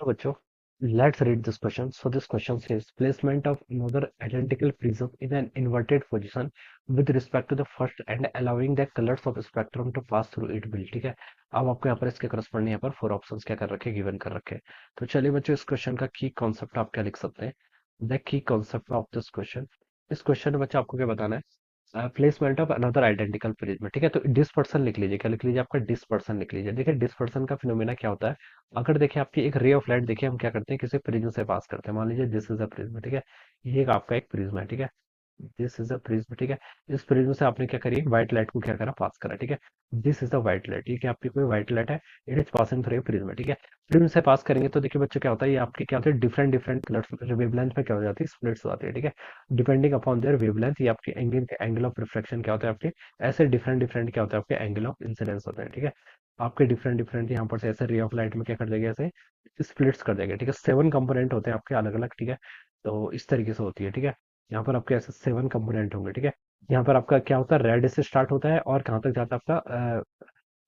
So, बच्चों, let's read this question. So this question says placement of another identical prism in an inverted position with respect to the first and allowing the colors of spectrum to pass through it will. ठीक है। अब आपको यहाँ पर इसके corresponding यहाँ पर four options क्या कर रखे हैं, गिवन कर रखे हैं। तो चलिए बच्चों, इस क्वेश्चन का की कॉन्सेप्ट आप क्या लिख सकते हैं। The key concept of this question. इस क्वेश्चन में बच्चों आपको क्या बताना है, placement of another identical prism. ठीक है, तो डिस्पर्सन लिख लीजिए। क्या लिख लीजिए? आपका डिस्पर्सन लिख लीजिए। देखिए डिस्पर्सन का फिनोमेना क्या होता है। अगर देखिए आपकी एक रे ऑफ लाइट, देखिए हम क्या करते हैं, किसी प्रिज्म से पास करते हैं। मान लीजिए दिस इज अ प्रिज्म। ठीक है, ये एक आपका एक प्रिज्म है। ठीक है, दिस इज अ प्रिज्म। ठीक है, इस प्रिज्म से आपने क्या करी, व्हाइट लाइट को क्या करा, पास करा। ठीक है, this is the white light. ठीक है, आपकी कोई व्हाइट लाइट है, it is passing through a prism. ठीक है, प्रिज्म से पास करेंगे तो देखिए बच्चों क्या होता है, ये आपकी क्या होता है, डिफरेंट डिफरेंट कलर्स वेवलेंथ में क्या हो जाती है, स्प्लिट्स हो जाती है। ठीक है, डिपेंडिंग अपॉन देयर वेवलेंथ, ये आपकी एंगल ऑफ रिफ्लेक्शन क्या होता है आपके, ऐसे डिफरेंट डिफरेंट क्या होता है आपके एंगल ऑफ इंसिडेंस होते हैं। ठीक है, आपके डिफरेंट डिफरेंट यहाँ पर से ऐसे रे ऑफ लाइट में क्या कर देगा, ऐसे स्प्लिट्स कर देगा। ठीक है, 7 कंपोनेंट होते हैं आपके अलग अलग। ठीक है, तो इस तरीके से होती है। ठीक है, यहाँ पर आपके ऐसे 7 कंपोनेंट होंगे। ठीक है, यहाँ पर आपका क्या होता है, रेड से स्टार्ट होता है और कहाँ तक जाता है आपका,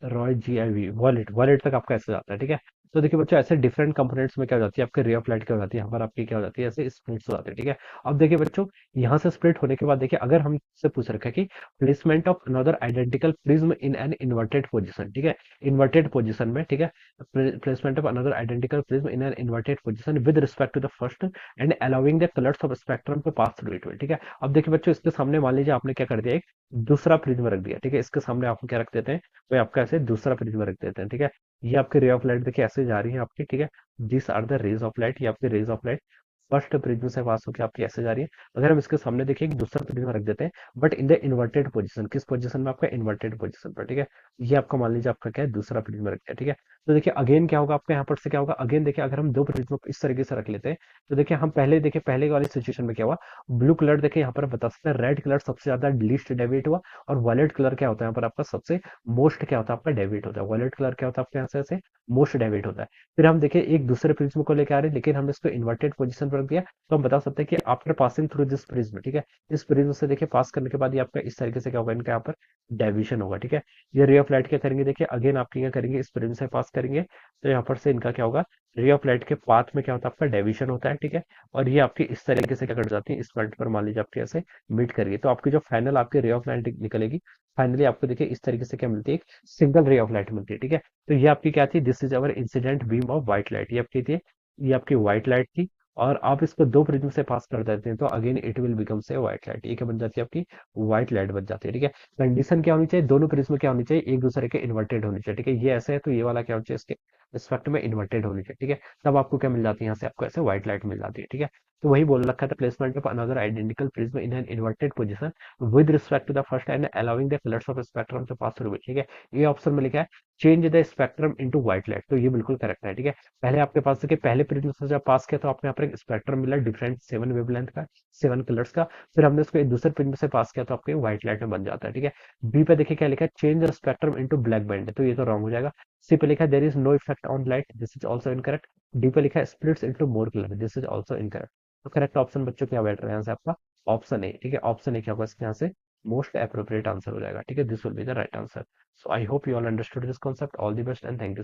रॉय जी आई वी वॉलेट वॉलेट तक आपका ऐसे जाता है। ठीक है, तो देखिए बच्चों ऐसे डिफरेंट कंपोनेंट्स में क्या हो जाती है आपके रे ऑफ लाइट क्या हो जाती है, यहाँ पर आपकी क्या हो जाती है, ऐसे स्प्लिट्स हो जाते हैं। ठीक है, अब देखिए बच्चों, यहाँ से स्प्लिट होने के बाद देखिए अगर हमसे पूछ रखा है कि placement of another identical prism in an inverted position. ठीक है, इन्वर्टेड पोजिशन में। ठीक है, placement of another identical prism in an inverted position with respect to the first and allowing the colours of spectrum to pass through it. ठीक है, अब देखिए बच्चों, इसके सामने मान लीजिए आपने क्या कर दिया, एक दूसरा प्रिज्म रख दिया। ठीक है, इसके सामने आप क्या रख देते हैं, तो आपका ऐसे दूसरा प्रिज्म रख देते हैं। ठीक है, ये आपकी रे ऑफ लाइट देखिए ऐसे जा रही है आपकी। ठीक है, this are the rays of light, ये आपकी rays of light first prism से पास होकर आपकी ऐसे जा रही है। अगर हम इसके सामने देखिए एक दूसरा प्रिज्म रख देते हैं, but in the inverted position, किस पोजीशन में, आपका इन्वर्टेड पोजीशन पर। ठीक है, ये आपका मान लीजिए आपका क्या है, दूसरा प्रिज्म रख दिया। ठीक है, तो देखिए अगेन क्या होगा आपका, यहाँ पर से क्या होगा, अगेन देखिए अगर हम दो प्रिज्म इस तरीके से रख लेते हैं, तो देखिए हम पहले देखिए पहले वाली सिचुएशन में क्या हुआ, ब्लू कलर देखिए यहाँ पर बता सकते हैं, रेड कलर सबसे ज्यादा लीस्ट डेविएट हुआ और वॉलेट कलर क्या होता है यहाँ पर आपका सबसे मोस्ट क्या होता है आपका डेविएट होता है। वॉलेट कलर क्या होता है आपके यहाँ से मोस्ट डेविएट होता है। फिर हम देखिए एक दूसरे प्रिज्म को लेकर आ रहे हैं, लेकिन हमने इसको इन्वर्टेड पोजीशन पर रख दिया, तो हम बता सकते हैं कि after passing through this prism. ठीक है, इस प्रिज्म से देखिए पास करने के बाद ये आपका इस तरीके से क्या होगा, इनका यहाँ पर डेविएशन होगा। ठीक है, ये रे ऑफ लाइट क्या करेंगे, देखिए अगेन आप क्या करेंगे, इस प्रिज्म से पास करेंगे, तो यहाँ पर से इनका क्या होगा, रे ऑफ लाइट के पाथ में क्या होता है आपका डेविएशन होता है। ठीक है, और ये आपकी इस तरीके से क्या कर जाती है, इस पॉइंट पर मान लीजिए आपके ऐसे मीट करिए, तो आपकी जो फाइनल आपकी रे ऑफ लाइट निकलेगी, फाइनली आपको देखिए इस तरीके से क्या मिलती है, एक सिंगल रे ऑफ लाइट मिलती है। ठीक है, तो ये आपकी क्या थी, this is our incident beam of white light. ये आपकी थी, ये आपकी व्हाइट लाइट थी, और आप इसको दो प्रिज्म से पास कर देते हैं तो अगेन इट विल बिकम से व्हाइट लाइट। ये क्या बन जाती है आपकी, व्हाइट लाइट बन जाती है। ठीक है, कंडीशन क्या होनी चाहिए, दोनों प्रिज्म क्या होनी चाहिए, एक दूसरे के इन्वर्टेड होनी चाहिए। ठीक है, ये ऐसे है तो ये वाला क्या होना चाहिए, इसके रिस्पेक्ट में इन्वर्टेड होनी चाहिए। ठीक है, तब आपको क्या मिल जाती है, यहाँ से आपको ऐसे व्हाइट लाइट मिल जाती है। ठीक है, तो वही बोल रखा था, placement of another identical prism in an inverted position with respect to the first and allowing the colours of spectrum to pass through. ठीक है, ये ऑप्शन में लिखा है change the spectrum into white light, तो ये बिल्कुल करेक्ट है। ठीक है, पहले आपके पास देखिए पहले प्रिज्म से जब पास किया तो आपने यहाँ पर एक स्पेक्ट्रम मिला डिफरेंट 7 वेवलेंथ का, 7 कलर्स का। फिर हमने उसको एक दूसरे प्रिज्म से पास किया तो आपके व्हाइट लाइट में बन जाता है। ठीक है, बी पे देखिए क्या लिखा है, change the spectrum into black band, तो ये तो रॉन्ग हो जाएगा। सी पे लिखा है there is no effect on light, this is also incorrect. D पे लिखा है splits into more colour, this is also incorrect. तो करेक्ट ऑप्शन बच्चों क्या बैठ रहा है यहाँ से आपका, ऑप्शन ए। ठीक है, ऑप्शन ए क्या होगा इसके यहाँ से मोस्ट अप्रोप्रिएट आंसर हो जाएगा। ठीक है, this will be the right answer. So I hope you all understood this concept. All the best and thank you.